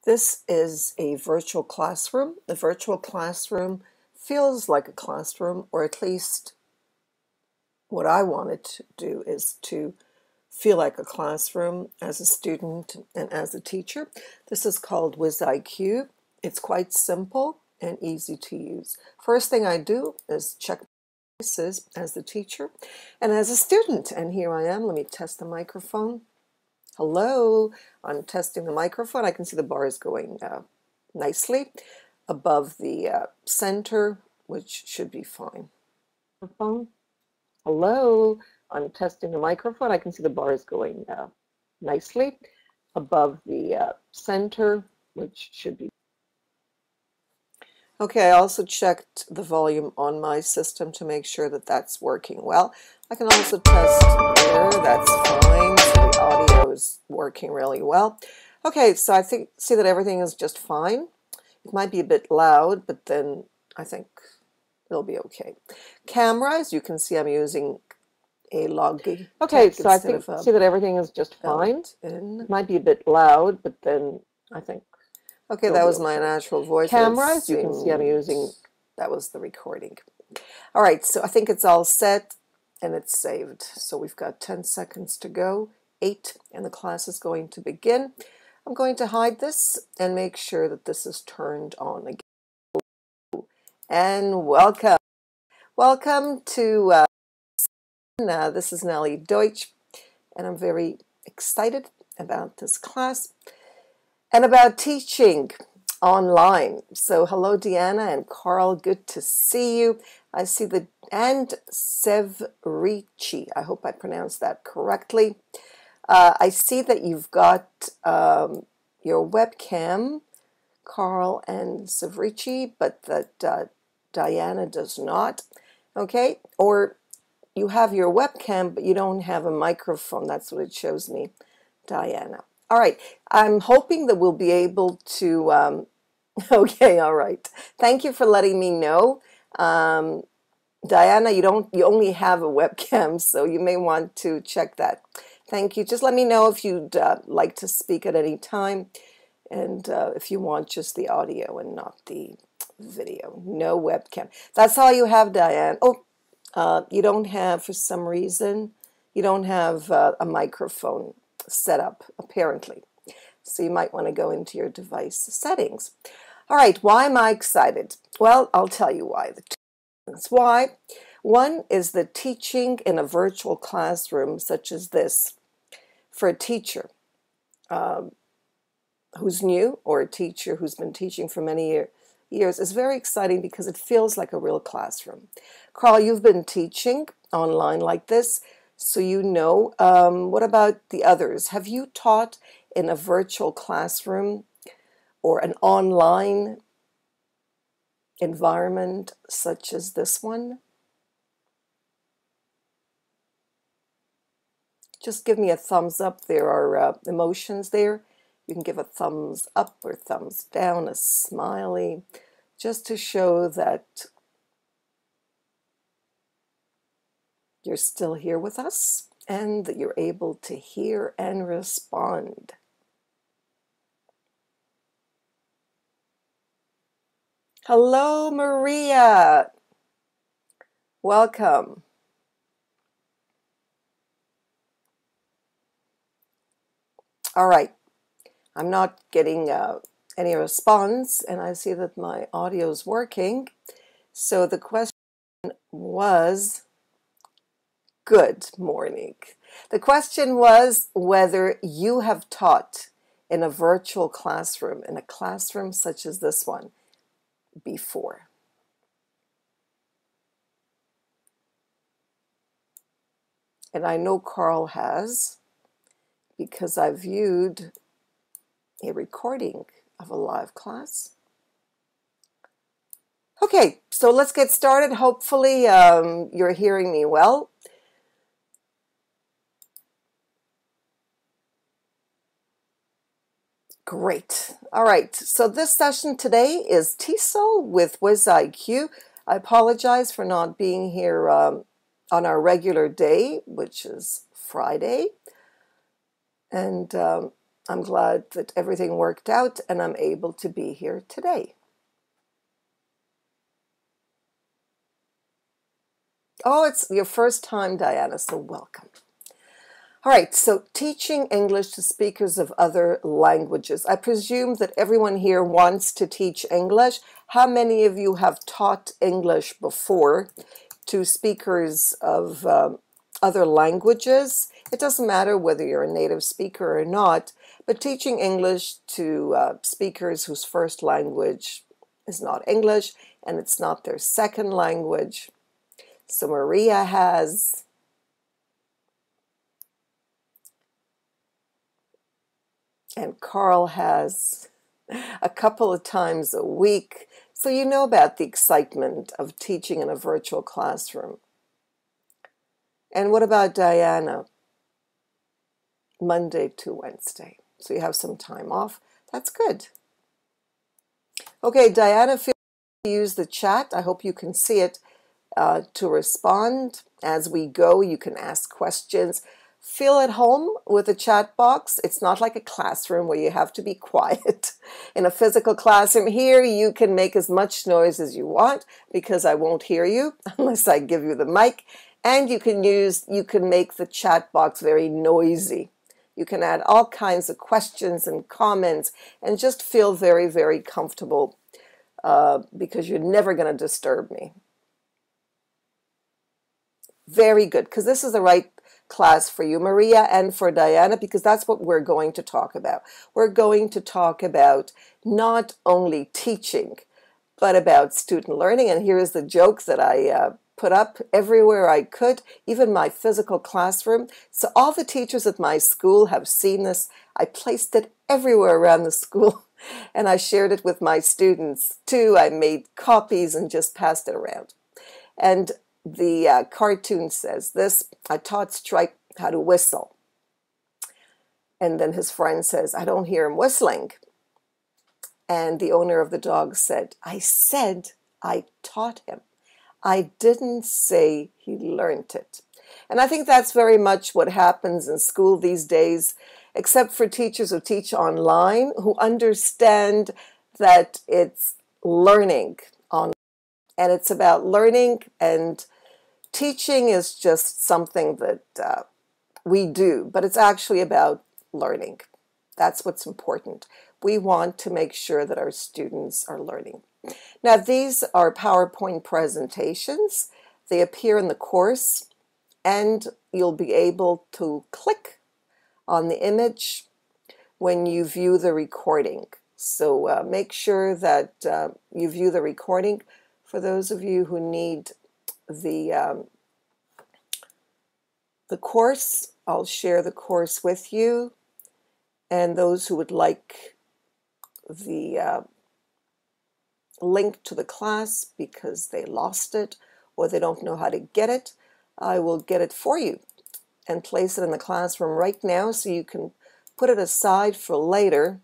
This is a virtual classroom. The virtual classroom feels like a classroom, or at least what I wanted to do is to feel like a classroom as a student and as a teacher. This is called WiIQ. It's quite simple and easy to use. First thing I do is check voices as the teacher and as a student. And here I am. Let me test the microphone. Hello, I'm testing the microphone. I can see the bars going nicely above the center, which should be fine. Hello, I'm testing the microphone. I can see the bars going nicely above the center, which should be. Okay, I also checked the volume on my system to make sure that that's working well. I can also test there, that's fine. So the audio is working really well. Okay, so I see that everything is just fine. It might be a bit loud, but then I think it'll be okay. Camera, as you can see, I'm using a Logitech. Okay, so I see that everything is just fine. It might be a bit loud, but then I think. Okay, that was my natural voice. Camera, as you can see, I'm using. That was the recording. All right, so I think it's all set and it's saved. So we've got 10 seconds to go, 8, and the class is going to begin. I'm going to hide this and make sure that this is turned on again. And welcome. Welcome to this is Nellie Deutsch, and I'm very excited about this class and about teaching online. So hello, Deanna and Carl, good to see you. I see and Sevrici, I hope I pronounced that correctly. I see that you've got your webcam, Carl and Sevrici, but that Diana does not. Okay, or you have your webcam, but you don't have a microphone. That's what it shows me, Diana. All right, I'm hoping that we'll be able to, okay, all right. Thank you for letting me know. Diana, you only have a webcam, so you may want to check that. Thank you. Just let me know if you'd like to speak at any time, and if you want just the audio and not the video. No webcam. That's all you have, Diane. Oh, you don't have, for some reason, you don't have a microphone set up, apparently. So you might want to go into your device settings. All right, why am I excited? Well, I'll tell you why. The two reasons why. One is that teaching in a virtual classroom such as this for a teacher who's new, or a teacher who's been teaching for many years is very exciting because it feels like a real classroom. Carl, you've been teaching online like this, so you know. What about the others? Have you taught in a virtual classroom or an online environment such as this one? Just give me a thumbs up. There are emotions there. You can give a thumbs up or thumbs down, a smiley, just to show that you're still here with us and that you're able to hear and respond. Hello, Maria. Welcome. All right. I'm not getting any response, and I see that my audio is working. So the question was, good morning. The question was whether you have taught in a virtual classroom, in a classroom such as this one, before. And I know Carl has, because I viewed a recording of a live class. Okay, so let's get started. Hopefully you're hearing me well. Great. All right, so this session today is TESOL with WiIQ. I apologize for not being here on our regular day, which is Friday. And I'm glad that everything worked out and I'm able to be here today. Oh, it's your first time, Diana, so welcome. All right, so teaching English to speakers of other languages. I presume that everyone here wants to teach English. How many of you have taught English before to speakers of other languages? It doesn't matter whether you're a native speaker or not, but teaching English to speakers whose first language is not English and it's not their second language. So Maria has, and Carl has a couple of times a week. So you know about the excitement of teaching in a virtual classroom. And what about Diana? Monday to Wednesday. So you have some time off. That's good. Okay, Diana, feel free to use the chat. I hope you can see it to respond. As we go, you can ask questions. Feel at home with the chat box. It's not like a classroom where you have to be quiet. In a physical classroom here, you can make as much noise as you want because I won't hear you unless I give you the mic. And you can make the chat box very noisy. You can add all kinds of questions and comments and just feel very, very comfortable because you're never going to disturb me. Very good, because this is the right class for you, Maria, and for Diana, because that's what we're going to talk about. We're going to talk about not only teaching, but about student learning. And here is the joke that I put up everywhere I could, even my physical classroom. So all the teachers at my school have seen this. I placed it everywhere around the school, and I shared it with my students too. I made copies and just passed it around. And the cartoon says this: I taught Stripe how to whistle. And then his friend says, I don't hear him whistling. And the owner of the dog said I taught him. I didn't say he learned it. And I think that's very much what happens in school these days, except for teachers who teach online, who understand that it's learning online. And it's about learning, and teaching is just something that we do, but it's actually about learning. That's what's important. We want to make sure that our students are learning. Now, these are PowerPoint presentations. They appear in the course, and you'll be able to click on the image when you view the recording. So make sure that you view the recording. For those of you who need the course, I'll share the course with you. And those who would like the link to the class because they lost it or they don't know how to get it, I will get it for you and place it in the classroom right now so you can put it aside for later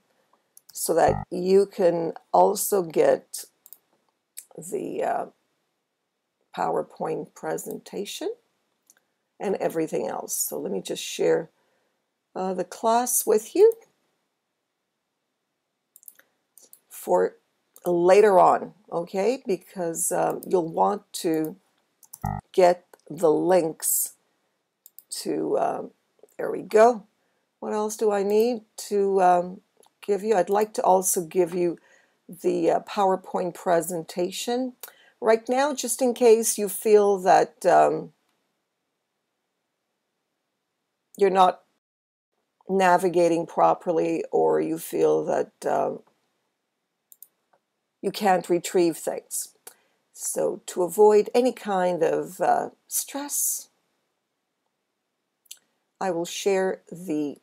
so that you can also get the PowerPoint presentation and everything else. So let me just share the class with you for later on, okay? Because you'll want to get the links to, there we go. What else do I need to give you? I'd like to also give you the PowerPoint presentation right now, just in case you feel that you're not navigating properly, or you feel that you can't retrieve things. So to avoid any kind of stress, I will share the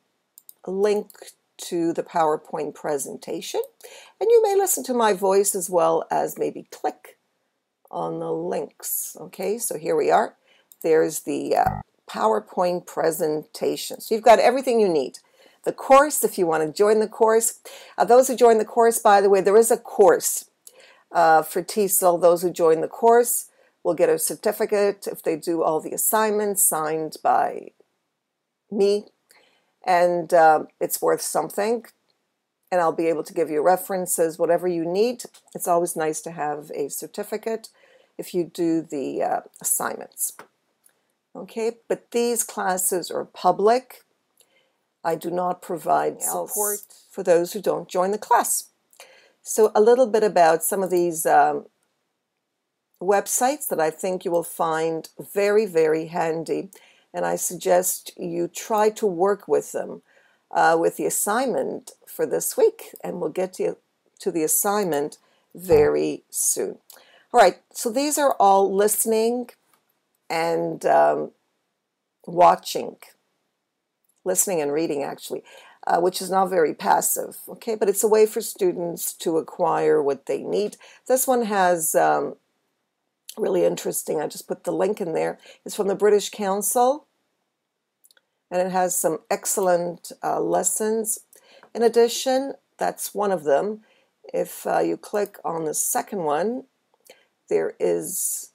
link to the PowerPoint presentation, and you may listen to my voice as well as maybe click on the links. Okay, so here we are. There's the PowerPoint presentation. So you've got everything you need. The course, if you want to join the course. Those who join the course, by the way, there is a course for TESOL. Those who join the course will get a certificate if they do all the assignments signed by me. and it's worth something. And I'll be able to give you references, whatever you need. It's always nice to have a certificate if you do the assignments. Okay, but these classes are public. I do not provide support for those who don't join the class. So a little bit about some of these websites that I think you will find very, very handy. And I suggest you try to work with them with the assignment for this week. And we'll get to the assignment very soon. All right, so these are all listening and watching. Listening and reading, actually, which is not very passive, okay? But it's a way for students to acquire what they need. This one has really interesting, I just put the link in there. It's from the British Council, and it has some excellent lessons. In addition, that's one of them. If you click on the second one, there is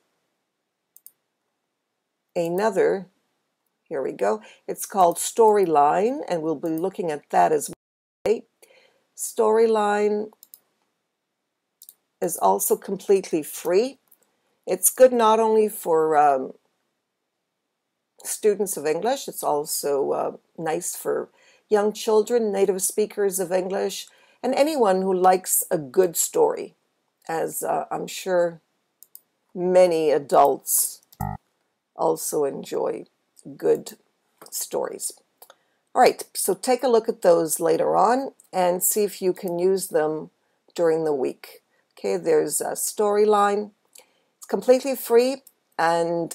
another. Here we go. It's called Storyline, and we'll be looking at that as well. Storyline is also completely free. It's good not only for students of English, it's also nice for young children, native speakers of English, and anyone who likes a good story, as I'm sure many adults also enjoy good stories. All right, so take a look at those later on and see if you can use them during the week. Okay, there's a Storyline. It's completely free, and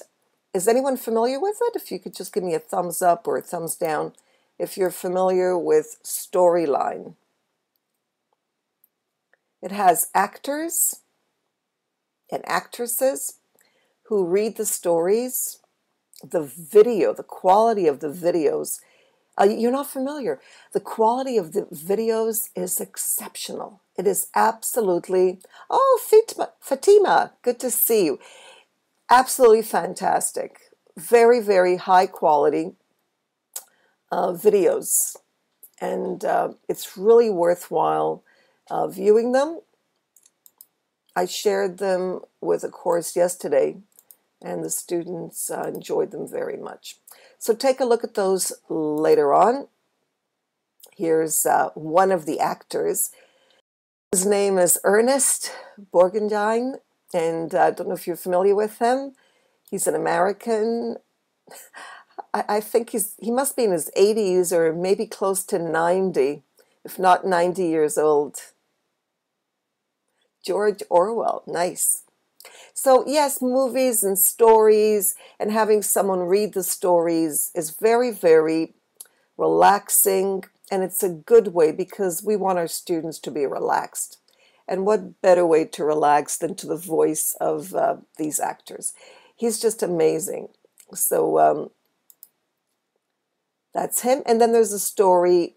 is anyone familiar with it? If you could just give me a thumbs up or a thumbs down if you're familiar with Storyline. It has actors and actresses who read the stories. The video, the quality of the videos, you're not familiar. The quality of the videos is exceptional. It is absolutely, oh, Fatima, good to see you. Absolutely fantastic. Very, very high quality videos. And it's really worthwhile viewing them. I shared them with a course yesterday, and the students enjoyed them very much. So take a look at those later on. Here's one of the actors. His name is Ernest Borgnine, and I don't know if you're familiar with him. He's an American. I think he must be in his 80s or maybe close to 90, if not 90 years old. George Orwell, nice. So yes, movies and stories and having someone read the stories is very, very relaxing, and it's a good way because we want our students to be relaxed. And what better way to relax than to the voice of these actors? He's just amazing. So that's him. And then there's a story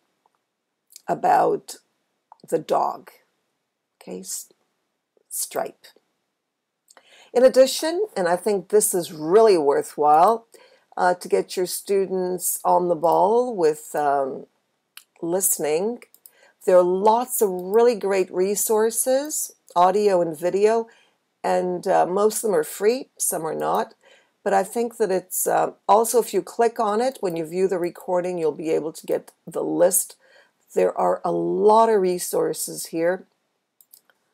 about the dog, okay, Stripe. In addition, and I think this is really worthwhile to get your students on the ball with listening, there are lots of really great resources, audio and video, and most of them are free, some are not. But I think that it's also, if you click on it, when you view the recording, you'll be able to get the list. There are a lot of resources here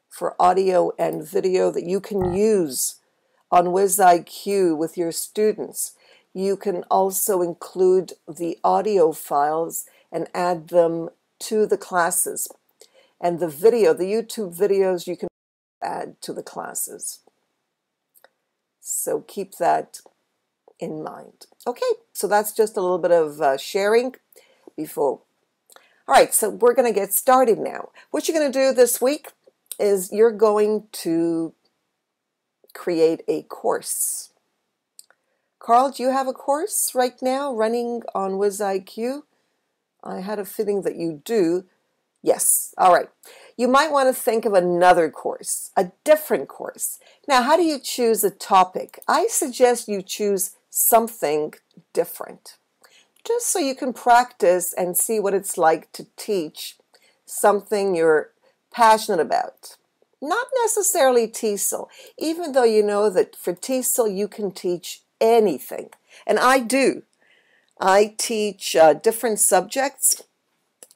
for audio and video that you can use on WiIQ with your students. You can also include the audio files and add them to the classes. And the video, the YouTube videos, you can add to the classes. So keep that in mind. Okay, so that's just a little bit of sharing before. All right, so we're going to get started now. What you're going to do this week is you're going to create a course. Carl, do you have a course right now running on WiIQ? I had a feeling that you do. Yes, all right. You might want to think of another course, a different course. Now, how do you choose a topic? I suggest you choose something different. just so you can practice and see what it's like to teach something you're passionate about. Not necessarily TESOL, even though you know that for TESOL you can teach anything. And I do. I teach different subjects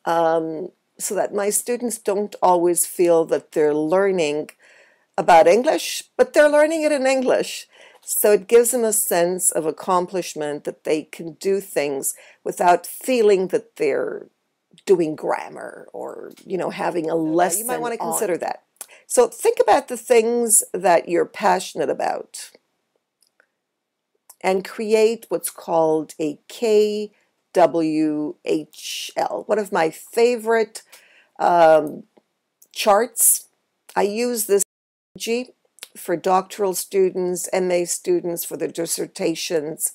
so that my students don't always feel that they're learning about English, but they're learning it in English. So it gives them a sense of accomplishment, that they can do things without feeling that they're doing grammar or, having a lesson. You might want to consider that. So think about the things that you're passionate about and create what's called a KWHL. One of my favorite charts. I use this for doctoral students, MA students for their dissertations.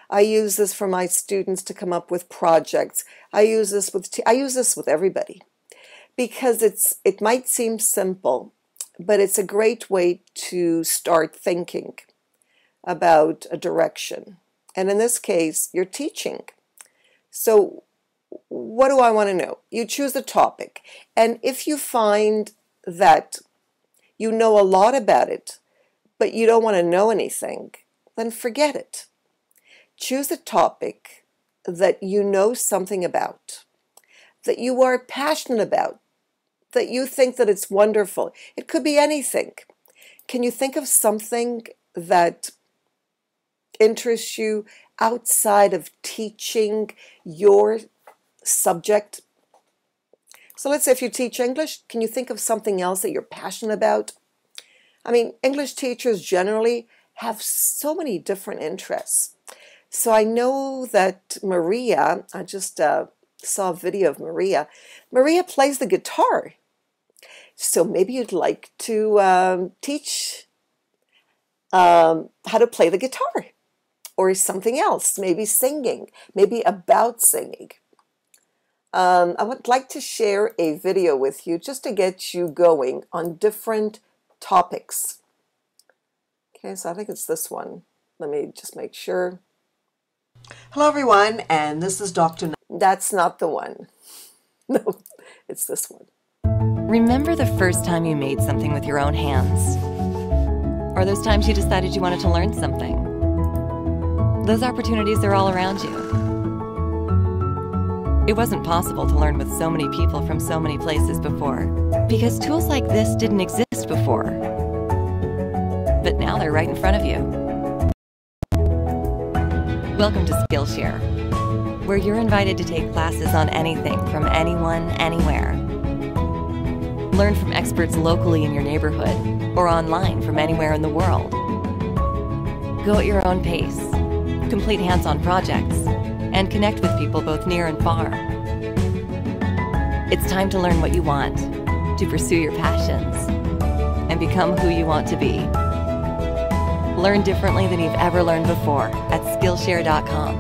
I use this for my students to come up with projects. I use this with everybody because it might seem simple, but it's a great way to start thinking about a direction. And in this case, you're teaching. So what do I want to know? You choose a topic, and if you find that you know a lot about it, but you don't want to know anything, then forget it. Choose a topic that you know something about, that you are passionate about, that you think that it's wonderful. It could be anything. Can you think of something that interests you outside of teaching your subject? So let's say if you teach English, can you think of something else that you're passionate about? I mean, English teachers generally have so many different interests. So I know that Maria, I just saw a video of Maria. Maria plays the guitar. So maybe you'd like to teach how to play the guitar or something else, maybe singing, maybe about singing. I would like to share a video with you just to get you going on different topics. Okay, so I think it's this one. Let me just make sure. Hello everyone, and this is Dr. That's not the one. No, it's this one. Remember the first time you made something with your own hands? Or those times you decided you wanted to learn something? Those opportunities are all around you. It wasn't possible to learn with so many people from so many places before, because tools like this didn't exist before. But now they're right in front of you. Welcome to Skillshare, where you're invited to take classes on anything from anyone, anywhere. Learn from experts locally in your neighborhood or online from anywhere in the world. Go at your own pace, complete hands-on projects, and connect with people both near and far. It's time to learn what you want, to pursue your passions, and become who you want to be. Learn differently than you've ever learned before at Skillshare.com.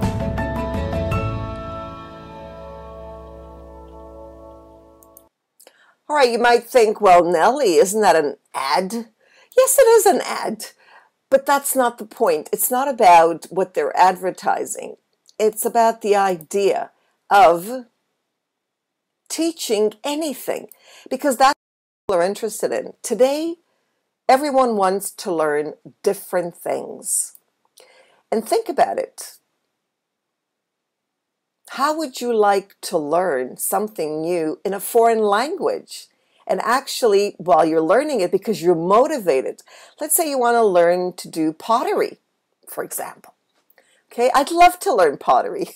All right, you might think, well, Nellie, isn't that an ad? Yes, it is an ad, but that's not the point. It's not about what they're advertising. It's about the idea of teaching anything, because that's what people are interested in. Today, everyone wants to learn different things. And think about it. How would you like to learn something new in a foreign language? And actually, while you're learning it, because you're motivated, let's say you want to learn to do pottery, for example. Okay, I'd love to learn pottery.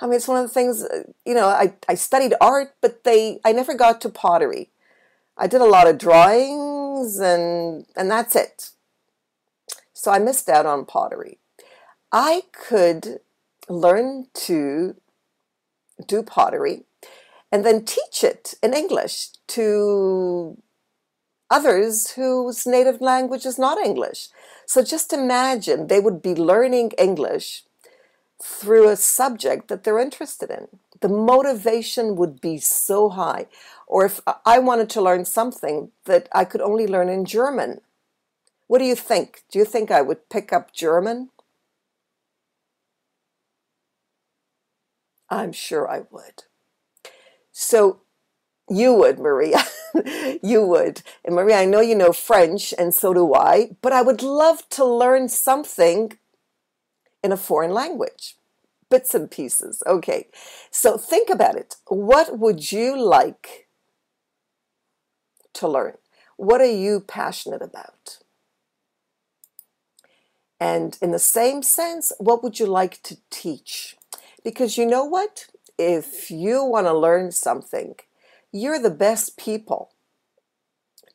I mean, it's one of the things, I studied art, but I never got to pottery. I did a lot of drawings and that's it. So I missed out on pottery. I could learn to do pottery and then teach it in English to others whose native language is not English. So just imagine they would be learning English through a subject that they're interested in. The motivation would be so high. Or if I wanted to learn something that I could only learn in German, what do you think? Do you think I would pick up German? I'm sure I would. So you would, Maria. You would. And Maria, I know you know French, and so do I, but I would love to learn something in a foreign language. Bits and pieces. Okay. So think about it. What would you like to learn? What are you passionate about? And in the same sense, what would you like to teach? Because you know what? If you want to learn something, you're the best people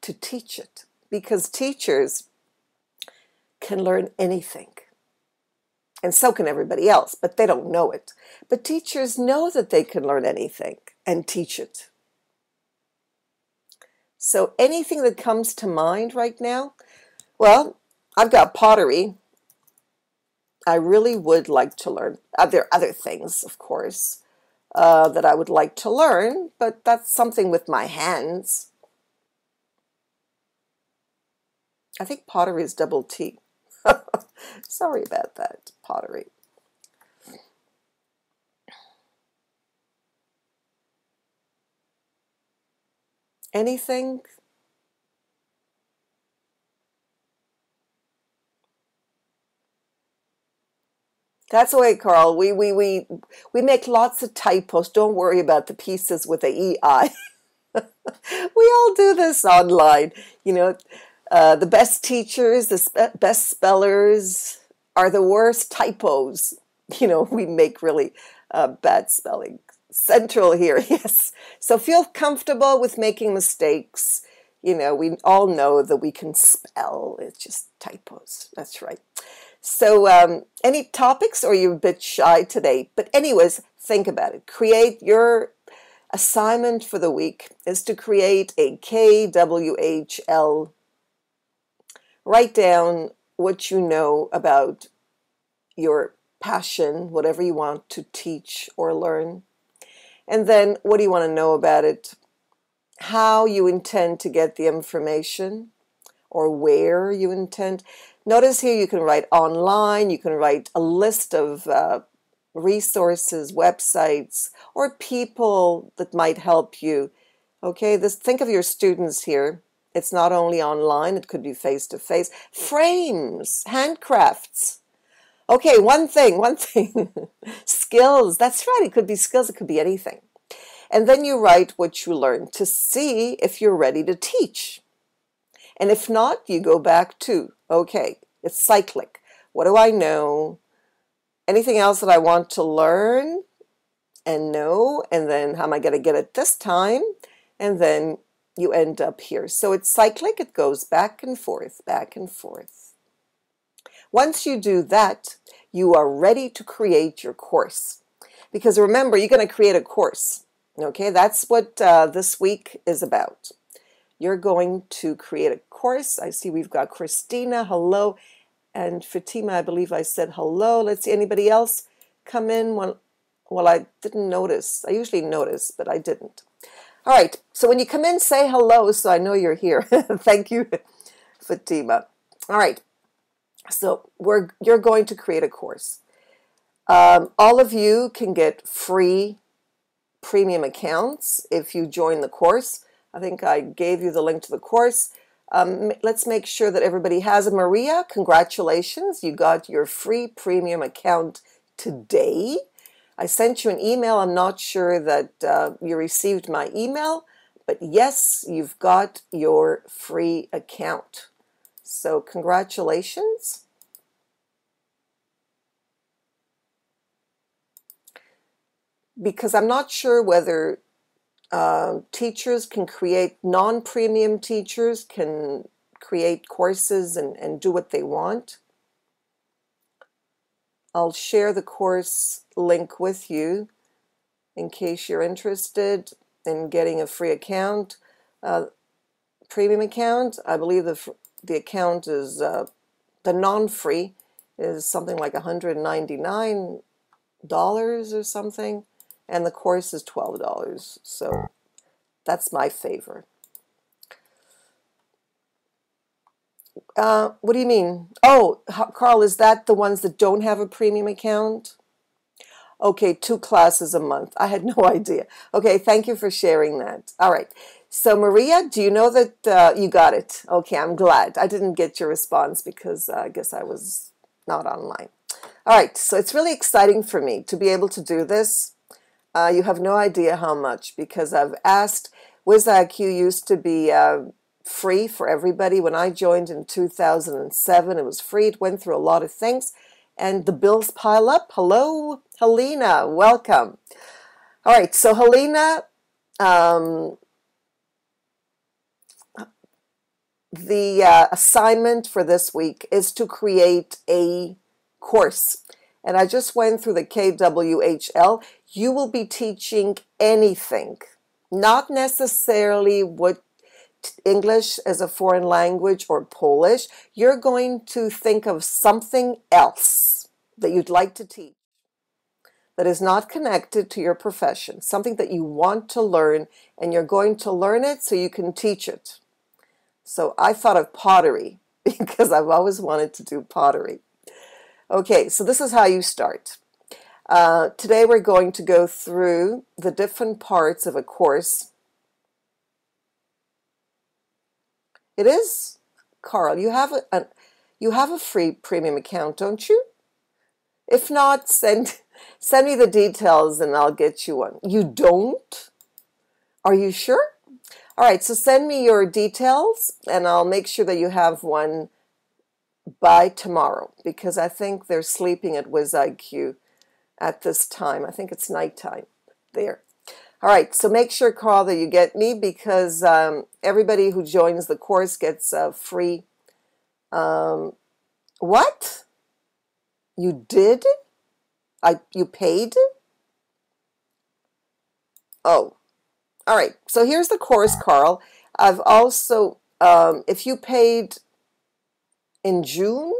to teach it, because teachers can learn anything. And so can everybody else, but they don't know it. But teachers know that they can learn anything and teach it. So anything that comes to mind right now? Well, I've got pottery. I really would like to learn. There are other things, of course, that I would like to learn, but that's something with my hands. I think pottery is double T. Sorry about that, pottery. Anything? That's the way, Carl. We make lots of typos. Don't worry about the pieces with the EI. We all do this online. You know, the best teachers, the best spellers are the worst typos. You know, we make really bad spelling. Central here, yes. So feel comfortable with making mistakes. You know, we all know that we can spell. It's just typos. That's right. So any topics, or you're a bit shy today? But anyways, think about it. Create your assignment for the week is to create a KWHL. Write down what you know about your passion, whatever you want to teach or learn. And then what do you want to know about it? How you intend to get the information, or where you intend. Notice here you can write online, you can write a list of resources, websites, or people that might help you. Okay, think of your students here. It's not only online, it could be face-to-face. Frames, handcrafts. Okay, one thing. Skills, that's right, it could be skills, it could be anything. And then you write what you learned to see if you're ready to teach. And if not, you go back to, okay, it's cyclic. What do I know? Anything else that I want to learn and know? And then how am I going to get it this time? And then you end up here. So it's cyclic. It goes back and forth, back and forth. Once you do that, you are ready to create your course. Because remember, you're going to create a course. Okay, that's what this week is about. You're going to create a course. I see we've got Christina, hello, and Fatima, I believe I said hello. Let's see, anybody else come in? Well, I didn't notice. I usually notice, but I didn't. All right, so when you come in, say hello so I know you're here. Thank you, Fatima. All right, so you're going to create a course. All of you can get free premium accounts if you join the course. I think I gave you the link to the course. Let's make sure that everybody has it. Maria, congratulations. You got your free premium account today. I sent you an email. I'm not sure that you received my email, but yes, you've got your free account. So congratulations. Because I'm not sure whether teachers can create, non-premium teachers can create courses and do what they want. I'll share the course link with you in case you're interested in getting a free account. Premium account, I believe the account is, the non-free is something like $199 or something. And the course is $12. So that's my favor. What do you mean? Oh, Carl, is that the ones that don't have a premium account? Okay, 2 classes a month. I had no idea. Okay, thank you for sharing that. All right. So Maria, do you know that you got it? Okay, I'm glad. I didn't get your response because I guess I was not online. All right, so it's really exciting for me to be able to do this. You have no idea how much, because I've asked. WiIQ used to be free for everybody. When I joined in 2007, it was free. It went through a lot of things, and the bills pile up. Hello, Helena, welcome. All right, so Helena, the assignment for this week is to create a course. And I just went through the KWHL. You will be teaching anything, not necessarily what English as a foreign language or Polish. You're going to think of something else that you'd like to teach that is not connected to your profession, something that you want to learn, and you're going to learn it so you can teach it. So I thought of pottery because I've always wanted to do pottery. Okay, so this is how you start. Today we're going to go through the different parts of a course. It is, Carl, you have a free premium account, don't you? If not, send me the details and I'll get you one. You don't? Are you sure? All right, so send me your details and I'll make sure that you have one by tomorrow, because I think they're sleeping at WiIQ at this time. I think it's nighttime there. All right, so make sure, Carl, that you get me, because everybody who joins the course gets free. What? You did? You paid? Oh, all right. So here's the course, Carl. I've also, if you paid in June,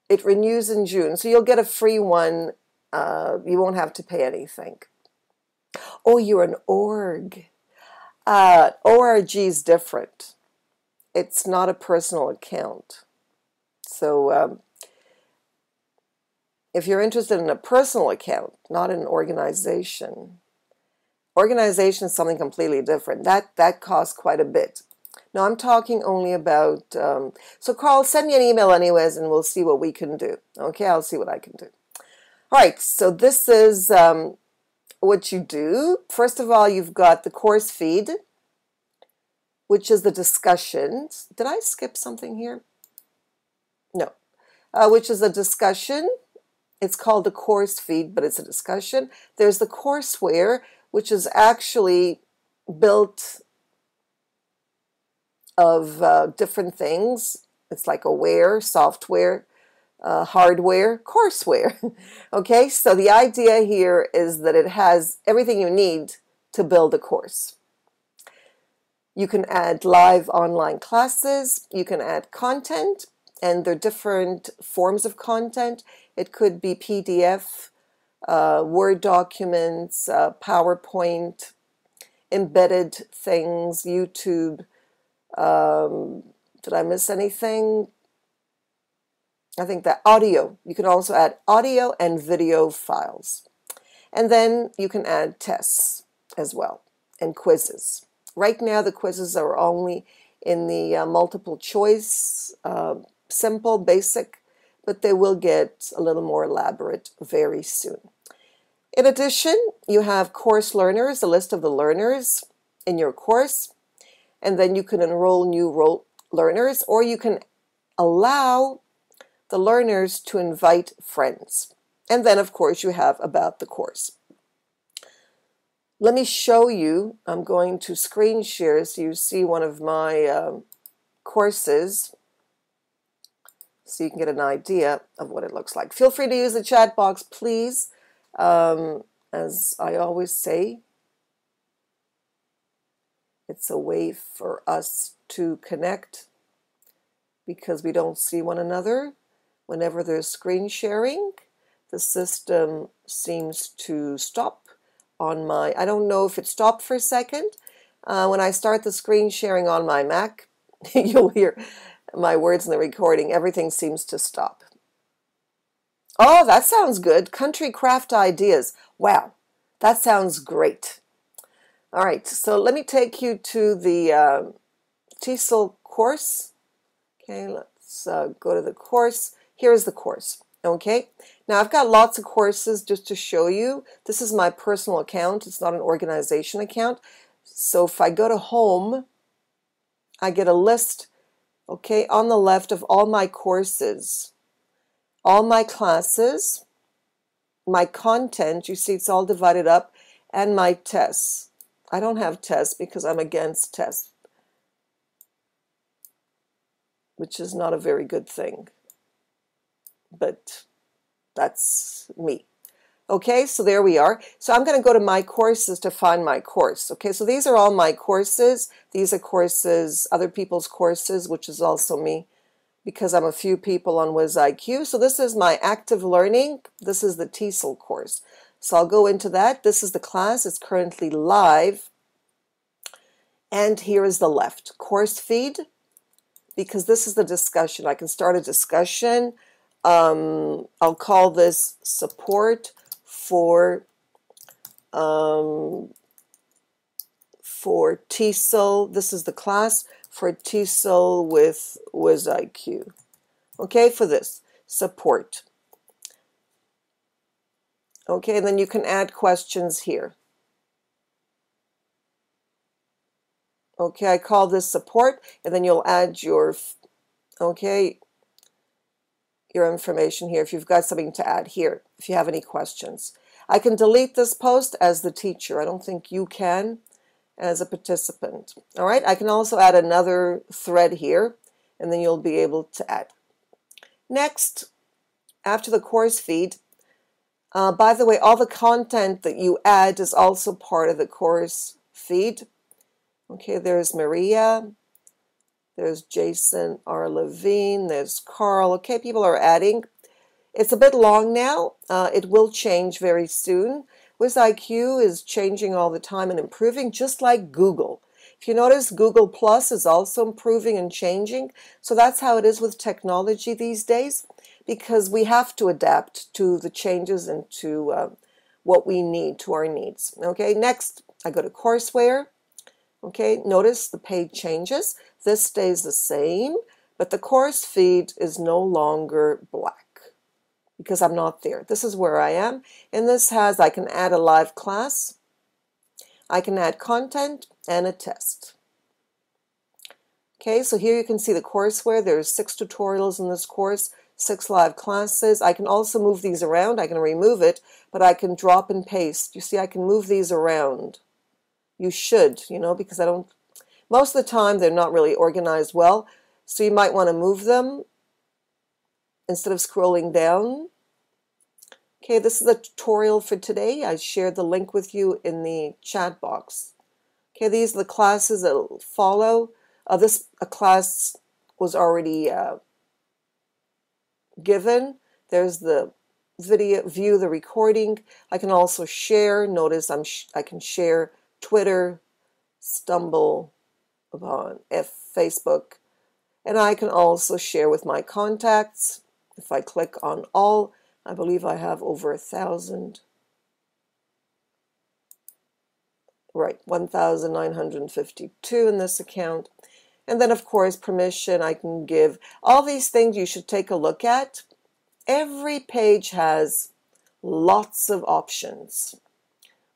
it renews in June. So you'll get a free one. You won't have to pay anything. Oh, you're an org. ORG is different. It's not a personal account. So if you're interested in a personal account, not an organization, organization is something completely different. That costs quite a bit. No, I'm talking only about, so Carl, send me an email anyways, and we'll see what we can do. Okay, I'll see what I can do. All right, so this is what you do. First of all, you've got the course feed, which is the discussions. Did I skip something here? No. Which is a discussion. It's called the course feed, but it's a discussion. There's the Courseware, which is actually built of different things. It's like a software, hardware, courseware. Okay, so the idea here is that it has everything you need to build a course. You can add live online classes, you can add content, and there are different forms of content. It could be PDF, Word documents, PowerPoint, embedded things, YouTube. Did I miss anything? I think that audio. You can also add audio and video files. And then you can add tests as well and quizzes. Right now the quizzes are only in the multiple choice, simple, basic, but they will get a little more elaborate very soon. In addition, you have course learners, a list of the learners in your course, and then you can enroll new learners, or you can allow the learners to invite friends. And then, of course, you have about the course. Let me show you. I'm going to screen share so you see one of my courses, so you can get an idea of what it looks like. Feel free to use the chat box, please. As I always say, it's a way for us to connect because we don't see one another. Whenever there's screen sharing, the system seems to stop on my, I don't know if it stopped for a second. When I start the screen sharing on my Mac, you'll hear my words in the recording. Everything seems to stop. Oh, that sounds good. Country craft ideas. Wow, that sounds great. All right, so let me take you to the TESOL course. Okay, let's go to the course. Here's the course. Okay, now I've got lots of courses just to show you. This is my personal account. It's not an organization account. So if I go to home, I get a list, okay, on the left of all my courses, all my classes, my content. You see it's all divided up, and my tests. I don't have tests because I'm against tests, which is not a very good thing, but that's me. Okay, so there we are. So I'm going to go to my courses to find my course. Okay, so these are all my courses. These are courses, other people's courses, which is also me because I'm a few people on WiIQ. So this is my active learning. This is the TESOL course. So I'll go into that. This is the class. It's currently live. And here is the left course feed, because this is the discussion. I can start a discussion. I'll call this support for TESOL. This is the class for TESOL with WiIQ. Okay, for this support. Okay, and then you can add questions here. Okay, I call this support, and then you'll add your, okay, your information here if you've got something to add here, if you have any questions. I can delete this post as the teacher. I don't think you can as a participant. All right, I can also add another thread here, and then you'll be able to add. Next, after the course feed, by the way, all the content that you add is also part of the course feed. Okay, there's Maria. There's Jason R. Levine. There's Carl. Okay, people are adding. It's a bit long now. It will change very soon. WiIQ is changing all the time and improving, just like Google. If you notice, Google Plus is also improving and changing. So that's how it is with technology these days, because we have to adapt to the changes and to what we need, to our needs. Okay, next I go to Courseware. Okay, notice the page changes. This stays the same, but the course feed is no longer black because I'm not there. This is where I am. And this has, I can add a live class, I can add content, and a test. Okay, so here you can see the courseware. There's 6 tutorials in this course, 6 live classes. I can also move these around. I can remove it, but I can drop and paste. You see, I can move these around. You should, you know, because I don't, most of the time they're not really organized well. So you might want to move them instead of scrolling down. Okay, this is the tutorial for today. I shared the link with you in the chat box. Okay, these are the classes that will follow. This class was already given. There's the video, view the recording. I can also share. Notice I can share Twitter, Stumble upon Facebook, and I can also share with my contacts. If I click on all, I believe I have over 1,000. Right, 1,952 in this account. And then, of course, permission I can give. All these things you should take a look at. Every page has lots of options.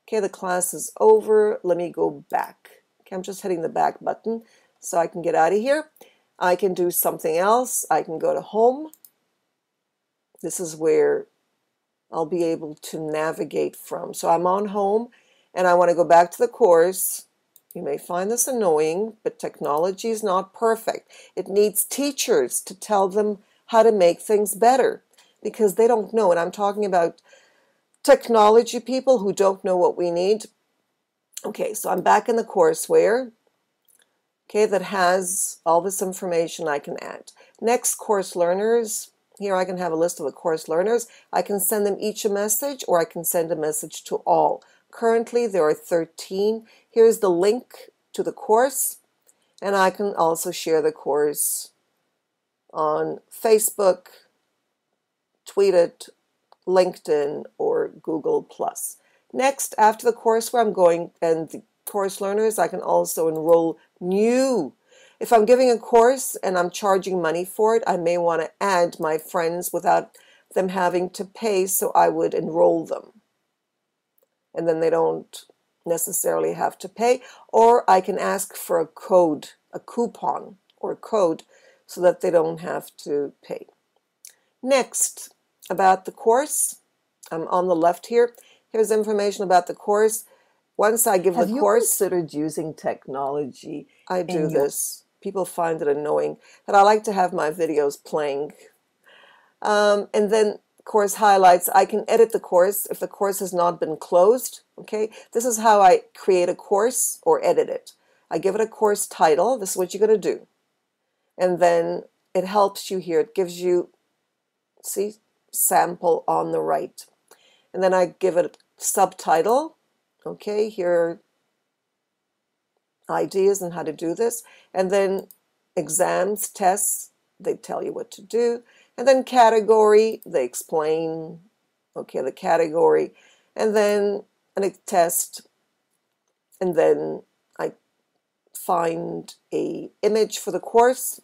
Okay, the class is over. Let me go back. Okay, I'm just hitting the back button so I can get out of here. I can do something else. I can go to home. This is where I'll be able to navigate from. So I'm on home and I want to go back to the course. You may find this annoying, but technology is not perfect. It needs teachers to tell them how to make things better because they don't know. And I'm talking about technology people who don't know what we need. Okay, so I'm back in the courseware. Okay, that has all this information I can add. Next, course learners. Here I can have a list of the course learners. I can send them each a message, or I can send a message to all. Currently, there are 13. Here's the link to the course, and I can also share the course on Facebook, tweet it, LinkedIn, or Google+. Next, after the courseware, I'm going, and the course learners, I can also enroll new. If I'm giving a course and I'm charging money for it, I may want to add my friends without them having to pay, so I would enroll them. And then they don't necessarily have to pay. Or I can ask for a code, a coupon or a code, so that they don't have to pay. Next, about the course, I'm on the left here. Here's information about the course. Once I give the course... Have you considered using technology? I do this. People find it annoying that I like to have my videos playing. And then course highlights. I can edit the course if the course has not been closed. Okay, this is how I create a course or edit it. I give it a course title. This is what you're going to do. And then it helps you here. It gives you, see, sample on the right. And then I give it subtitle. Okay, here are ideas on how to do this. And then exams, tests, they tell you what to do. And then category, they explain, okay, the category. And then a test. And then I find an image for the course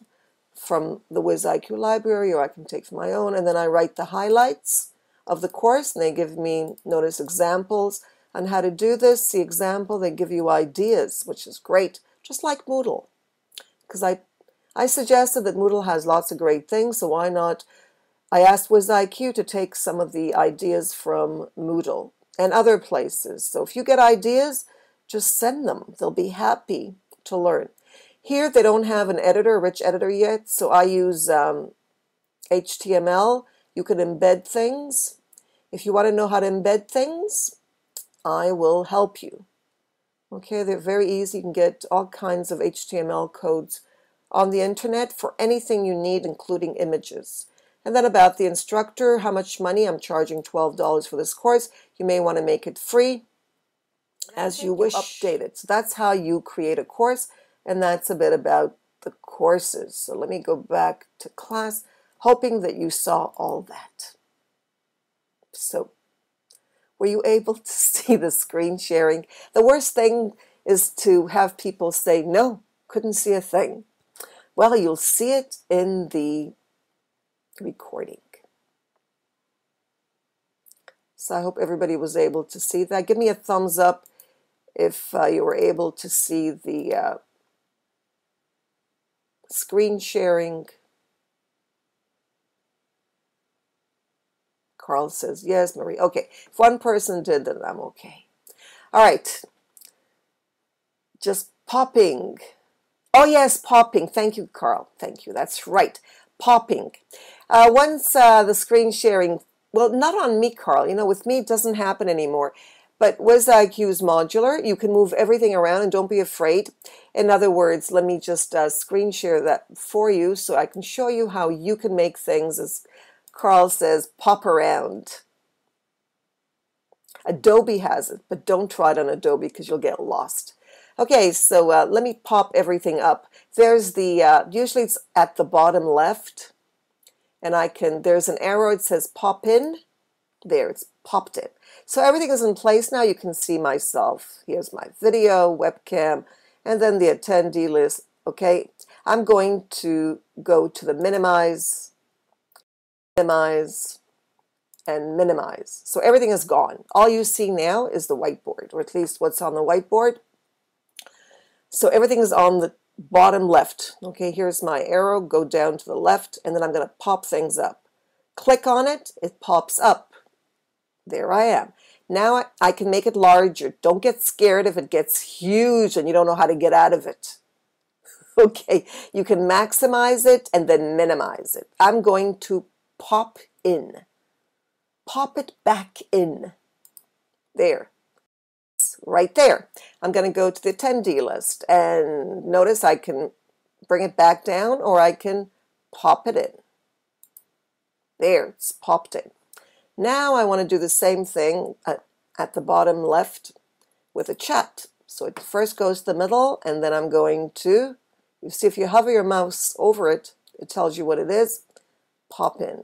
from the WiIQ library, or I can take from my own, and then I write the highlights of the course, and they give me, notice, examples on how to do this. See example, they give you ideas, which is great, just like Moodle. Because I suggested that Moodle has lots of great things, so why not? I asked WiIQ to take some of the ideas from Moodle and other places. So if you get ideas, just send them. They'll be happy to learn. Here they don't have an editor, a rich editor yet, so I use HTML. You can embed things. If you want to know how to embed things, I will help you. Okay, they're very easy. You can get all kinds of HTML codes on the internet for anything you need, including images. And then about the instructor, how much money? I'm charging $12 for this course. You may want to make it free as you wish. Update it. So that's how you create a course. And that's a bit about the courses. So let me go back to class, hoping that you saw all that. So were you able to see the screen sharing? The worst thing is to have people say, no, couldn't see a thing. Well, you'll see it in the recording. So I hope everybody was able to see that. Give me a thumbs up if you were able to see the screen sharing. Carl says, yes, Marie. Okay, if one person did, then I'm okay. All right. Just popping. Oh, yes, popping. Thank you, Carl. Thank you. That's right. Popping. Once the screen sharing, well, not on me, Carl. You know, with me, it doesn't happen anymore. But WiIQ is modular. You can move everything around and don't be afraid. In other words, let me just screen share that for you so I can show you how you can make things, as Carl says, pop around. Adobe has it, but don't try it on Adobe because you'll get lost. Okay, so let me pop everything up. There's the, usually it's at the bottom left, and there's an arrow, it says pop in. There, it's popped in. So everything is in place now. You can see myself. Here's my video, webcam, and then the attendee list. Okay, I'm going to go to the minimize, and minimize. So everything is gone. All you see now is the whiteboard, or at least what's on the whiteboard. So everything is on the bottom left. Okay, here's my arrow. Go down to the left, and then I'm going to pop things up. Click on it. It pops up. There I am. Now I can make it larger. Don't get scared if it gets huge and you don't know how to get out of it. Okay, you can maximize it and then minimize it. I'm going to pop in. Pop it back in. There. Right there. I'm going to go to the attendee list, and notice I can bring it back down, or I can pop it in. There, it's popped in. Now I want to do the same thing at the bottom left with a chat. So it first goes to the middle, and then I'm going to, you see, if you hover your mouse over it, it tells you what it is. Pop in.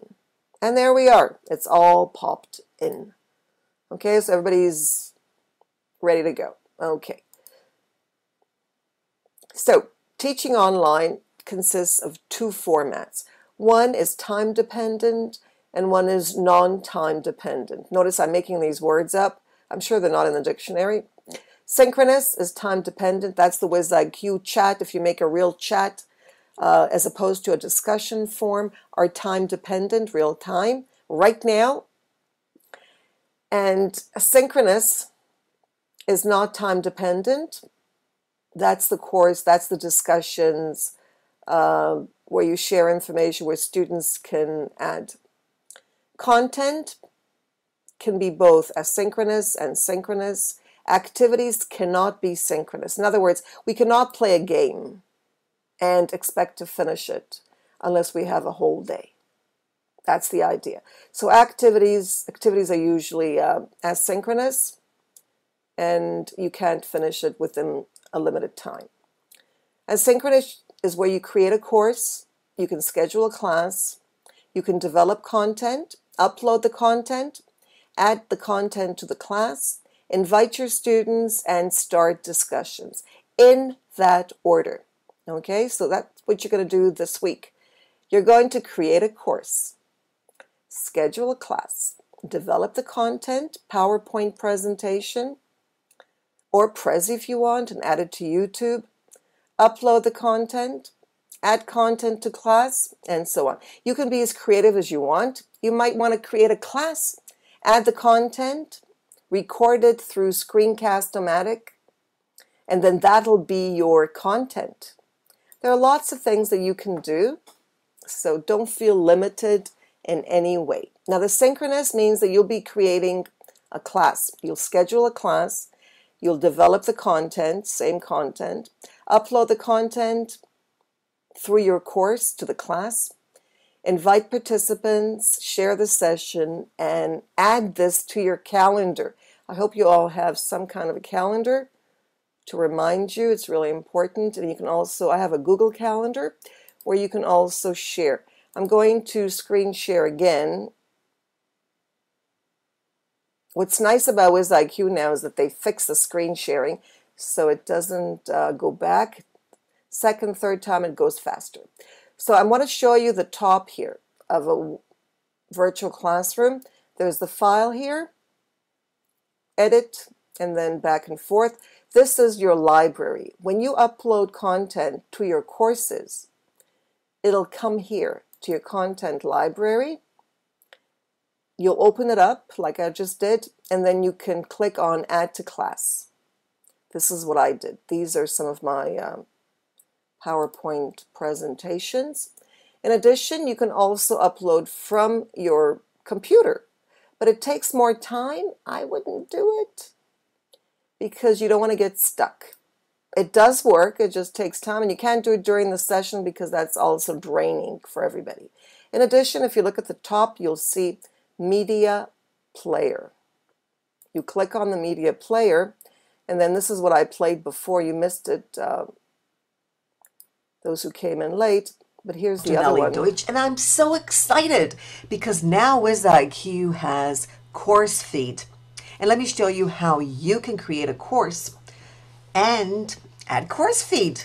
And there we are. It's all popped in. Okay, so everybody's ready to go. Okay. So teaching online consists of two formats. One is time dependent and one is non-time dependent. Notice I'm making these words up. I'm sure they're not in the dictionary. Synchronous is time dependent. That's the WiIQ chat. If you make a real chat as opposed to a discussion form, are time dependent, real time, right now. And asynchronous is not time dependent. That's the course, that's the discussions where you share information, where students can add content. Can be both asynchronous and synchronous. Activities cannot be synchronous. In other words, we cannot play a game and expect to finish it unless we have a whole day. That's the idea. So activities are usually asynchronous, and you can't finish it within a limited time. Asynchronous is where you create a course, you can schedule a class, you can develop content, upload the content, add the content to the class, invite your students, and start discussions in that order. Okay, so that's what you're going to do this week. You're going to create a course, schedule a class, develop the content, PowerPoint presentation, or Prezi if you want, and add it to YouTube, upload the content, add content to class, and so on. You can be as creative as you want. You might want to create a class, add the content, record it through Screencast-O-Matic, and then that'll be your content. There are lots of things that you can do, so don't feel limited in any way. Now, the synchronous means that you'll be creating a class. You'll schedule a class, you'll develop the content, same content, upload the content through your course to the class, invite participants, share the session, and add this to your calendar. I hope you all have some kind of a calendar to remind you. It's really important. And you can also, I have a Google Calendar where you can also share. I'm going to screen share again. What's nice about WiIQ now is that they fix the screen sharing so it doesn't go back. Second, third time it goes faster. So I want to show you the top here of a virtual classroom. There's the file here, edit, and then back and forth. This is your library. When you upload content to your courses, it'll come here to your content library. You'll open it up like I just did, and then you can click on Add to Class. This is what I did. These are some of my PowerPoint presentations. In addition, you can also upload from your computer, but it takes more time. I wouldn't do it because you don't want to get stuck. It does work, it just takes time, and you can't do it during the session because that's also draining for everybody. In addition, if you look at the top, you'll see Media Player. You click on the Media Player, and then this is what I played before. You missed it, those who came in late, but here's the other one. Deutsch, and I'm so excited because now WiIQ has course feed. And let me show you how you can create a course and add course feed.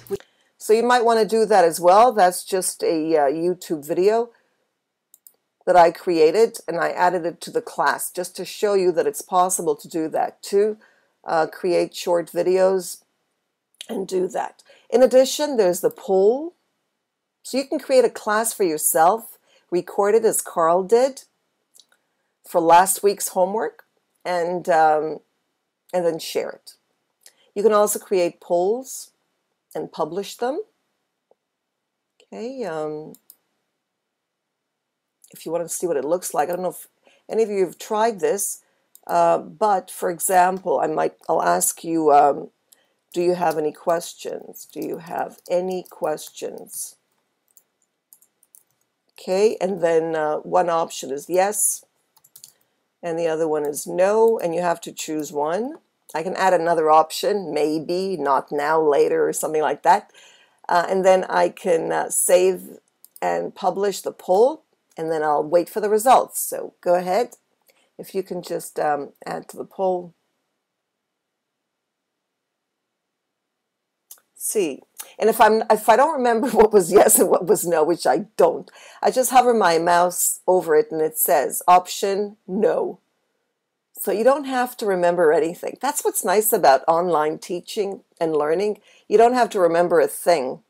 So you might want to do that as well. That's just a YouTube video that I created, and I added it to the class just to show you that it's possible to do that too. Create short videos and do that. In addition, there's the poll. So you can create a class for yourself, record it as Carl did for last week's homework, and then share it. You can also create polls and publish them. Okay, if you want to see what it looks like, I don't know if any of you have tried this, but for example, I'll ask you, do you have any questions? Do you have any questions? Okay, and then one option is yes, and the other one is no, and you have to choose one. I can add another option, maybe, not now, later, or something like that. And then I can save and publish the poll, and then I'll wait for the results. So go ahead. If you can just add to the poll. See, and if I don't remember what was yes and what was no, which I don't, I just hover my mouse over it and it says option no. So you don't have to remember anything. That's what's nice about online teaching and learning. You don't have to remember a thing.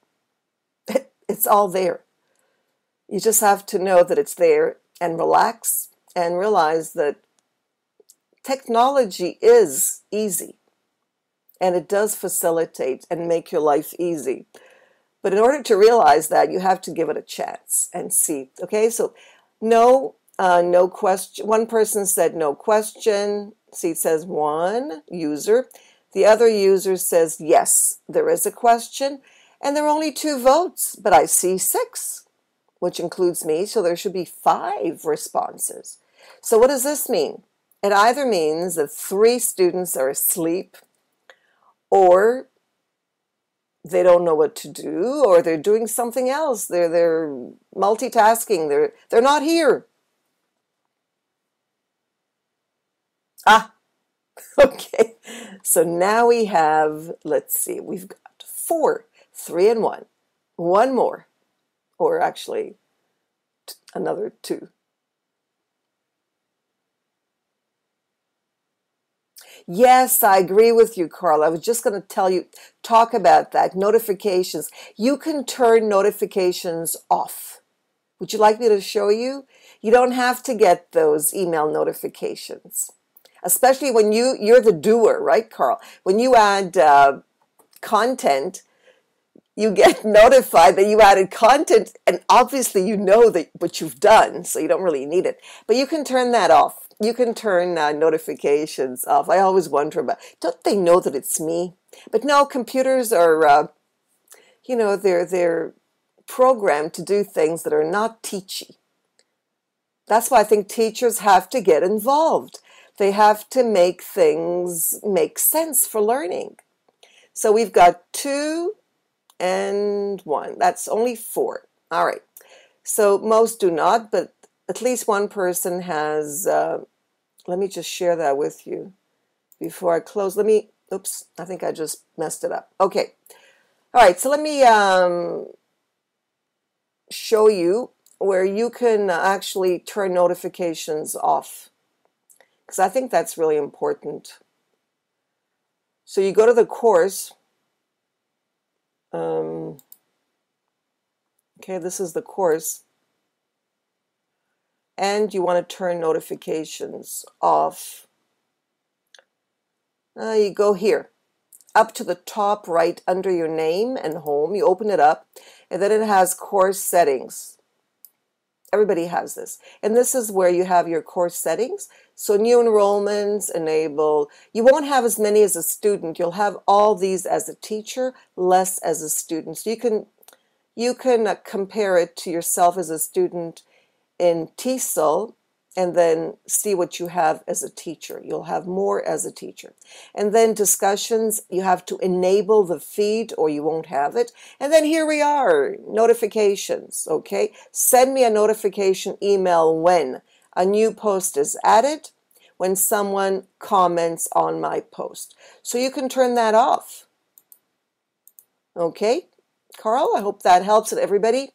It's all there. You just have to know that it's there and relax and realize that technology is easy. And it does facilitate and make your life easy. But in order to realize that, you have to give it a chance and see. Okay, so no question. One person said no question. See, it says one user. The other user says yes, there is a question. And there are only 2 votes, but I see 6, which includes me. So there should be 5 responses. So what does this mean? It either means that 3 students are asleep, or they don't know what to do, or they're doing something else. They're multitasking. They're not here. Ah, okay. So now we have, let's see, we've got 4, 3 and 1. One more, or actually another 2. Yes, I agree with you, Carl. I was just going to talk about that. Notifications. You can turn notifications off. Would you like me to show you? You don't have to get those email notifications, especially when you're the doer, right, Carl? When you add content, you get notified that you added content, and obviously you know that what you've done, so you don't really need it. But you can turn that off. You can turn notifications off. I always wonder about, don't they know that it's me? But no, computers are, they're programmed to do things that are not teachy. That's why I think teachers have to get involved. They have to make things make sense for learning. So we've got 2 and 1. That's only 4. All right. So most do not, but at least one person has, let me just share that with you before I close. Oops, I think I just messed it up. Okay. All right, so let me show you where you can actually turn notifications off, because I think that's really important. So you go to the course. Okay, this is the course. And you want to turn notifications off. You go here, up to the top right under your name and home. You open it up, and then it has course settings. Everybody has this. And this is where you have your course settings. So new enrollments, enable. You won't have as many as a student. You'll have all these as a teacher, less as a student. So you can compare it to yourself as a student in TESOL, and then see what you have as a teacher. You'll have more as a teacher. And then discussions, you have to enable the feed or you won't have it. And then here we are, notifications, okay? Send me a notification email when a new post is added, when someone comments on my post. So you can turn that off. Okay, Carl, I hope that helps everybody.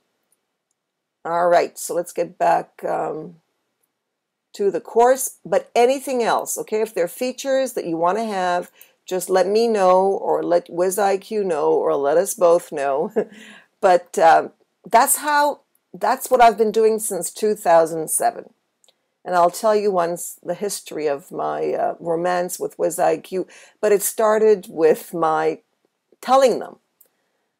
All right, so let's get back to the course, but anything else, okay? If there are features that you want to have, just let me know, or let WiIQ know, or let us both know. But that's what I've been doing since 2007. And I'll tell you once the history of my romance with WiIQ, but it started with my telling them,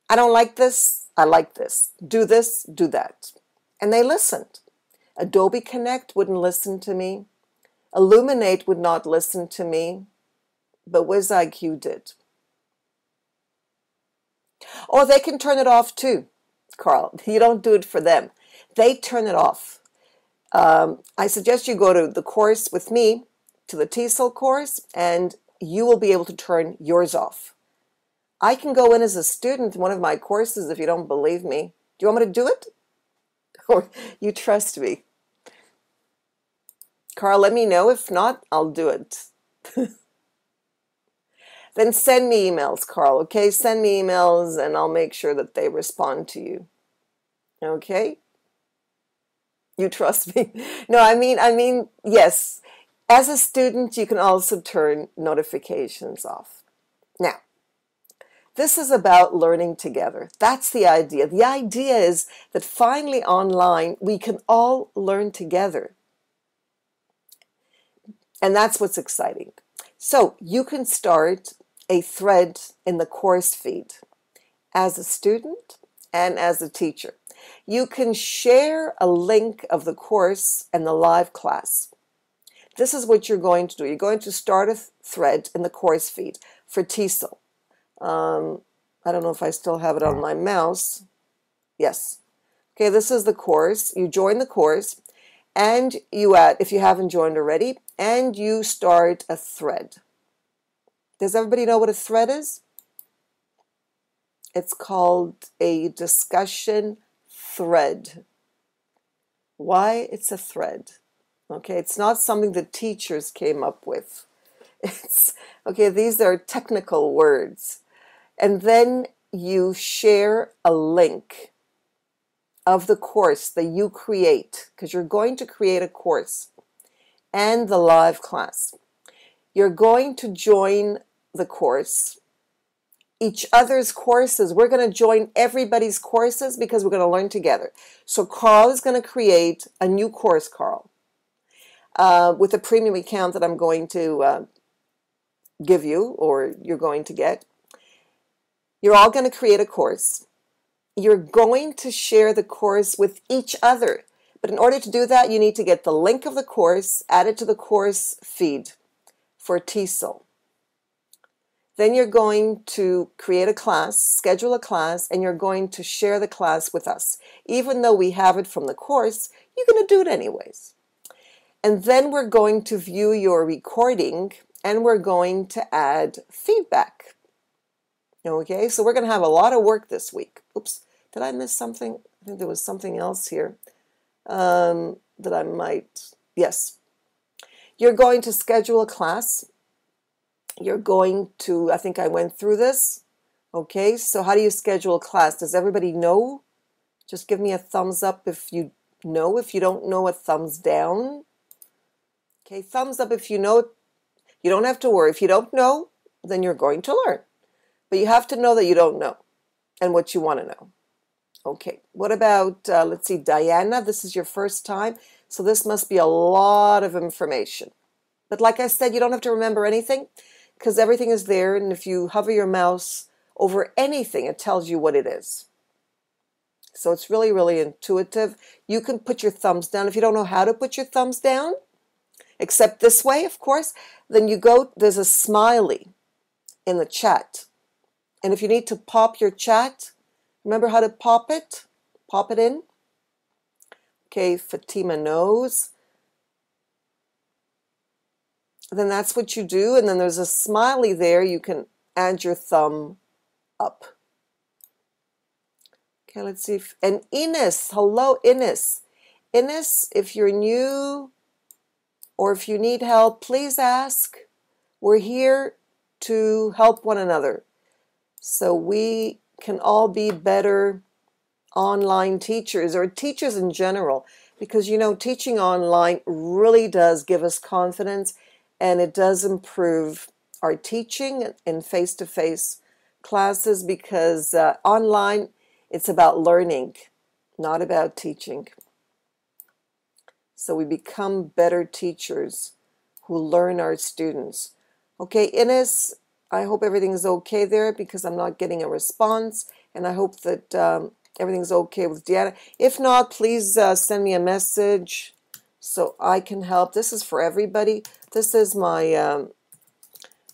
I don't like this, I like this. Do this, do that. And they listened. Adobe Connect wouldn't listen to me. Illuminate would not listen to me, but WiIQ did. Or they can turn it off too, Carl. You don't do it for them. They turn it off. I suggest you go to the course with me, to the TESOL course, and you will be able to turn yours off. I can go in as a student in one of my courses if you don't believe me. Do you want me to do it? Or you trust me? Carl, let me know. If not, I'll do it. Then send me emails, Carl, okay? Send me emails and I'll make sure that they respond to you. Okay? You trust me? No, I mean, yes. As a student, you can also turn notifications off. Now, this is about learning together. That's the idea. The idea is that finally online, we can all learn together. And that's what's exciting. So you can start a thread in the course feed as a student and as a teacher. You can share a link of the course and the live class. This is what you're going to do. You're going to start a thread in the course feed for TESOL. I don't know if I still have it on my mouse. Yes. Okay, this is the course. You join the course and you add, if you haven't joined already, and you start a thread. Does everybody know what a thread is? It's called a discussion thread. Why it's a thread? Okay, it's not something that teachers came up with. It's okay, these are technical words. And then you share a link of the course that you create, because you're going to create a course and the live class. You're going to join the course, each other's courses. We're going to join everybody's courses because we're going to learn together. So Carl is going to create a new course, Carl, with a premium account that I'm going to give you, or you're going to get. You're all going to create a course. You're going to share the course with each other. But in order to do that, you need to get the link of the course, add it to the course feed for TESOL. Then you're going to create a class, schedule a class, and you're going to share the class with us. Even though we have it from the course, you're going to do it anyways. And then we're going to view your recording and we're going to add feedback. Okay, so we're going to have a lot of work this week. Oops, did I miss something? I think there was something else here that I might, yes. You're going to schedule a class. You're going to, I think I went through this. Okay, so how do you schedule a class? Does everybody know? Just give me a thumbs up if you know. If you don't know, a thumbs down. Okay, thumbs up if you know. You don't have to worry. If you don't know, then you're going to learn. But you have to know that you don't know and what you want to know. Okay, what about, let's see, Diana, this is your first time, so this must be a lot of information. But like I said, you don't have to remember anything because everything is there, and if you hover your mouse over anything, it tells you what it is. So it's really, really intuitive. You can put your thumbs down. If you don't know how to put your thumbs down, except this way, of course, then you go, there's a smiley in the chat. And if you need to pop your chat, remember how to pop it? Pop it in. Okay, Fatima knows. Then that's what you do. And then there's a smiley there. You can add your thumb up. Okay, let's see. And Ines, hello Ines. Ines, if you're new or if you need help, please ask. We're here to help one another, so we can all be better online teachers, or teachers in general, because you know, teaching online really does give us confidence, and it does improve our teaching in face-to-face classes, because online it's about learning, not about teaching. So we become better teachers who learn our students. Okay, Ines, I hope everything's okay there because I'm not getting a response, and I hope that everything's okay with Deanna. If not, please send me a message so I can help. This is for everybody. This is my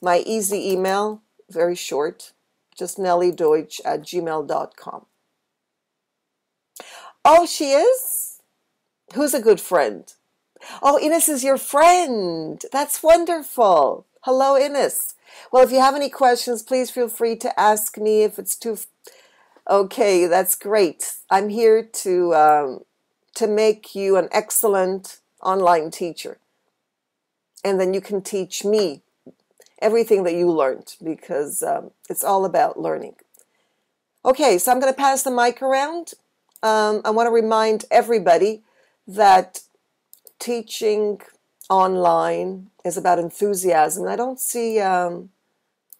my easy email, very short, just nellydeutsch@gmail.com. Oh, she is? Who's a good friend? Oh, Ines is your friend. That's wonderful. Hello, Ines. Well, if you have any questions, please feel free to ask me. If it's too... Okay, that's great. I'm here to make you an excellent online teacher. and then you can teach me everything that you learned, because it's all about learning. Okay, so I'm going to pass the mic around. I want to remind everybody that teaching online is about enthusiasm. I don't see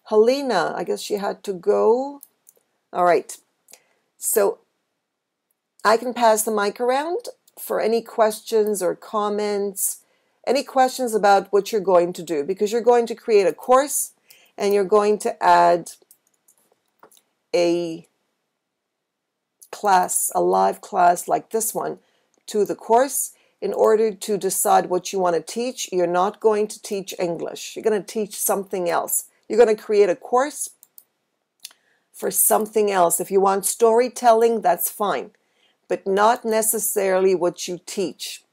Helena. I guess she had to go. All right. So I can pass the mic around for any questions or comments, any questions about what you're going to do, because you're going to create a course and you're going to add a class, a live class like this one, to the course. In order to decide what you want to teach, you're not going to teach English. You're going to teach something else. You're going to create a course for something else. If you want storytelling, that's fine, but not necessarily what you teach.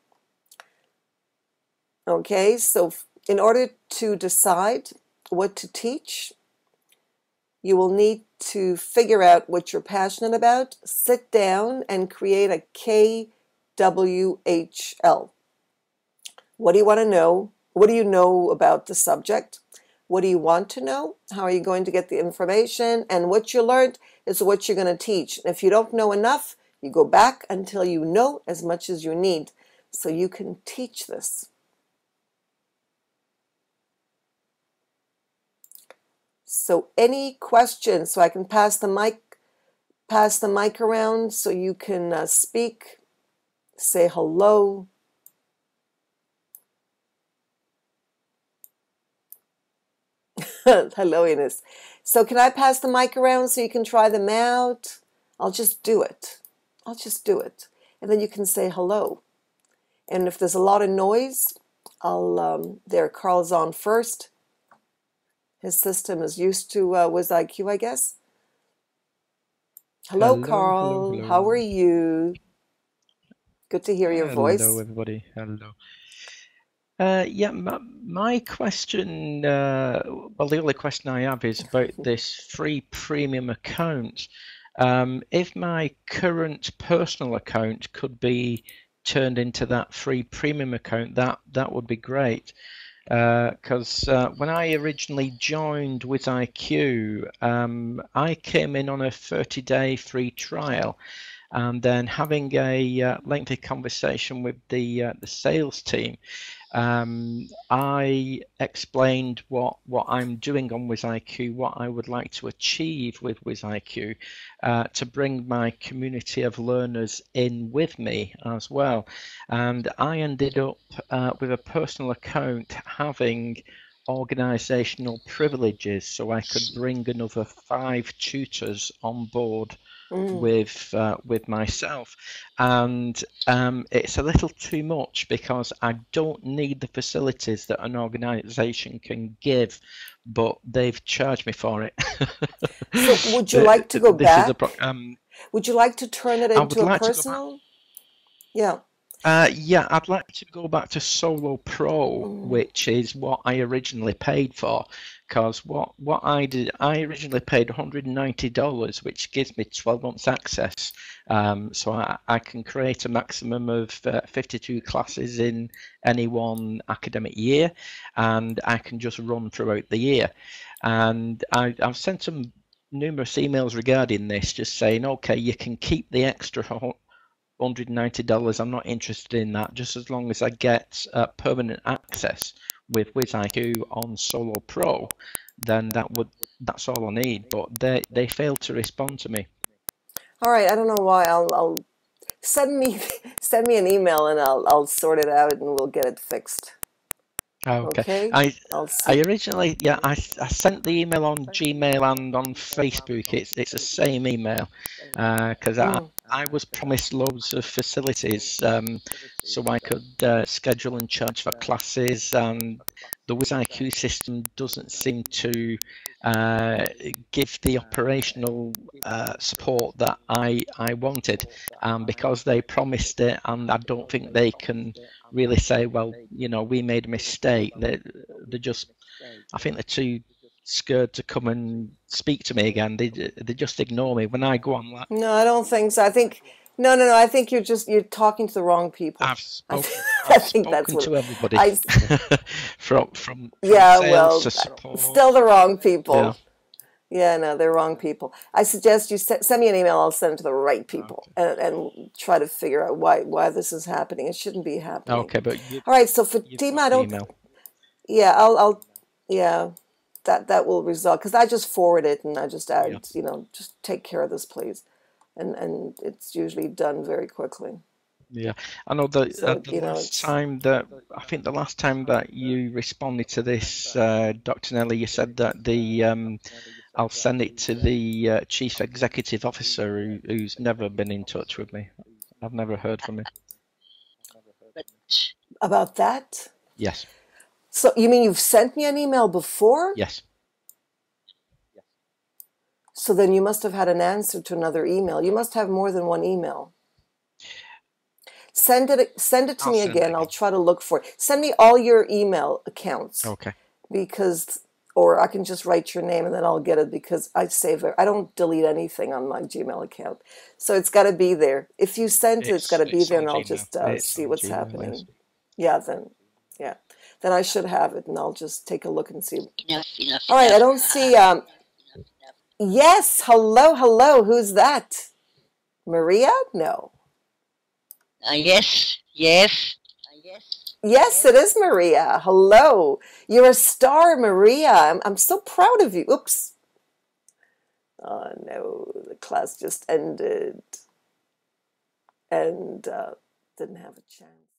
Okay, so in order to decide what to teach, you will need to figure out what you're passionate about, sit down and create a KWHL. What do you want to know? What do you know about the subject? What do you want to know? How are you going to get the information? And what you learned is what you're going to teach. And if you don't know enough, you go back until you know as much as you need so you can teach this. So any questions? So I can pass the mic around so you can speak, say hello. Hello, Ines. So can I pass the mic around so you can try them out? I'll just do it. And then you can say hello. And if there's a lot of noise, there, Carl's on first. His system is used to WiIQ, I guess. Hello, Carl. Hello. How are you? Good to hear your voice. Hello, everybody. Hello. Yeah, my question, well, the only question I have is about this free premium account. If my current personal account could be turned into that free premium account, that would be great. Because when I originally joined WiIQ, I came in on a 30-day free trial, and then having a lengthy conversation with the sales team, I explained what I'm doing on WiIQ, what I would like to achieve with WiIQ, to bring my community of learners in with me as well. And I ended up with a personal account having organizational privileges, so I could bring another 5 tutors on board with myself, and it's a little too much because I don't need the facilities that an organization can give, but they've charged me for it. So would you like to go back? Would you like to turn it into a personal? Yeah. Yeah, I'd like to go back to Solo Pro, which is what I originally paid for. Because what I did, I originally paid $190, which gives me 12 months access. So I can create a maximum of 52 classes in any one academic year, and I can just run throughout the year. And I've sent them numerous emails regarding this, just saying, okay, you can keep the extra $190. I'm not interested in that, just as long as I get permanent access with WiIQ on Solo Pro, then that's all I need. But they failed to respond to me. All right, I don't know why. I'll send me an email and I'll sort it out and we'll get it fixed. Okay. I originally, I sent the email on Gmail and on Facebook. It's the same email because I was promised loads of facilities, so I could schedule and charge for classes, and the WiIQ system doesn't seem to give the operational support that I wanted, because they promised it, and I don't think they can really say, well, we made a mistake. They're just, I think they're too scared to come and speak to me again. They just ignore me when I go online. No, I don't think so. I think No. I think you're talking to the wrong people. I I've think that's spoken what to everybody I. from Yeah, sales to well, support. still the wrong Yeah. people. Yeah, no, they're wrong people. I suggest you send me an email. I'll send it to the right people Okay. and try to figure out why this is happening. It shouldn't be happening. Okay, but All right, so you've Fatima, got I the don't. email. Yeah, I'll. Yeah, that will result because I just forward it and I just Yeah. add. Just take care of this, please, and it's usually done very quickly. Yeah, I know that So the last time that I think the last time that you responded to this, Dr. Nelly, you said that I'll send it to the chief executive officer who's never been in touch with me. I've never heard from him. about that. Yes, So you mean you've sent me an email before? yes. So then you must have had an answer to another email. You must have more than one email. Send it to I'll me send it again. I'll again. try to look for it. Send me all your email accounts Okay. or I can just write your name and then I'll get it because I save it. I don't delete anything on my Gmail account. So it's got to be there. If you sent it, it's got to be It's there on and I'll Gmail. just It's see on what's Gmail, happening. yes. Yeah. Then I should have it and I'll just take a look and see. Enough. All right, I don't see. Yes, hello. Who's that? Maria? No. Yes. Yes, it is Maria. Hello. You're a star, Maria. I'm so proud of you. Oops. Oh, no. The class just ended and didn't have a chance.